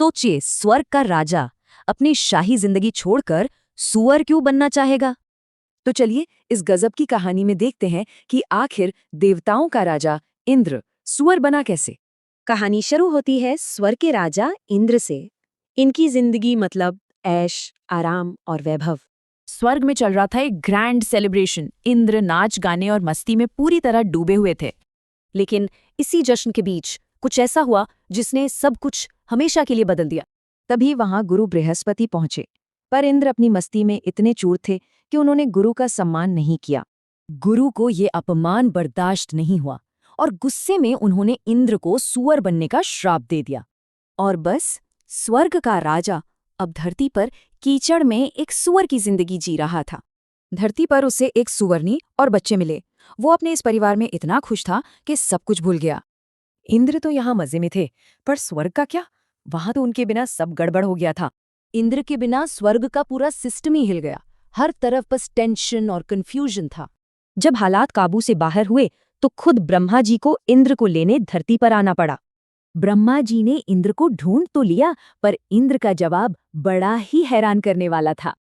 सोचिए, स्वर्ग का राजा अपनी शाही जिंदगी छोड़कर सुअर क्यों बनना चाहेगा? तो चलिए इस गजब की कहानी में देखते हैं कि आखिर देवताओं का राजा इंद्र सुअर बना कैसे। कहानी शुरू होती है स्वर्ग के राजा इंद्र से। इनकी जिंदगी मतलब ऐश, आराम और वैभव। स्वर्ग में चल रहा था एक ग्रैंड सेलिब्रेशन। इंद्र नाच गाने और मस्ती में पूरी तरह डूबे हुए थे। लेकिन इसी जश्न के बीच कुछ ऐसा हुआ जिसने सब कुछ हमेशा के लिए बदल दिया। तभी वहां गुरु बृहस्पति पहुंचे, पर इंद्र अपनी मस्ती में इतने चूर थे कि उन्होंने गुरु का सम्मान नहीं किया। गुरु को ये अपमान बर्दाश्त नहीं हुआ और गुस्से में उन्होंने इंद्र को सुअर बनने का श्राप दे दिया। और बस स्वर्ग का राजा अब धरती पर कीचड़ में एक सुअर की जिंदगी जी रहा था। धरती पर उसे एक सुवर्णी और बच्चे मिले। वो अपने इस परिवार में इतना खुश था कि सब कुछ भूल गया। इंद्र तो यहाँ मजे में थे, पर स्वर्ग का क्या? वहां तो उनके बिना सब गड़बड़ हो गया था। इंद्र के बिना स्वर्ग का पूरा सिस्टम ही हिल गया। हर तरफ बस टेंशन और कंफ्यूजन था। जब हालात काबू से बाहर हुए तो खुद ब्रह्मा जी को इंद्र को लेने धरती पर आना पड़ा। ब्रह्मा जी ने इंद्र को ढूंढ तो लिया, पर इंद्र का जवाब बड़ा ही हैरान करने वाला था।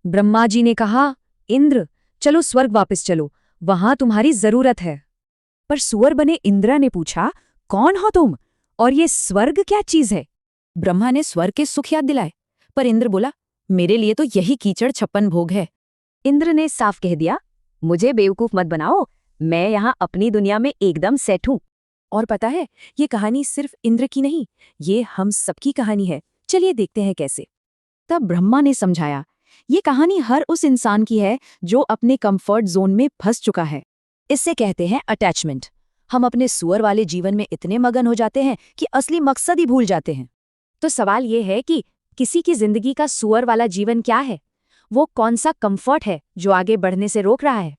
ब्रह्मा जी ने कहा, इंद्र चलो स्वर्ग वापस चलो, वहां तुम्हारी जरूरत है। पर सुअर बने इंद्र ने पूछा, कौन हो तुम और ये स्वर्ग क्या चीज है? ब्रह्मा ने स्वर्ग के सुख याद दिलाए, पर इंद्र बोला, मेरे लिए तो यही कीचड़ 56 भोग है। इंद्र ने साफ कह दिया, मुझे बेवकूफ मत बनाओ, मैं यहाँ अपनी दुनिया में एकदम सेट हूँ। और पता है, ये कहानी सिर्फ इंद्र की नहीं, ये हम सबकी कहानी है। चलिए देखते हैं कैसे। तब ब्रह्मा ने समझाया, ये कहानी हर उस इंसान की है जो अपने कंफर्ट जोन में फंस चुका है। इससे कहते हैं अटैचमेंट। हम अपने सुअर वाले जीवन में इतने मगन हो जाते हैं कि असली मकसद ही भूल जाते हैं। तो सवाल ये है कि किसी की जिंदगी का सुअर वाला जीवन क्या है? वो कौन सा कंफर्ट है जो आगे बढ़ने से रोक रहा है?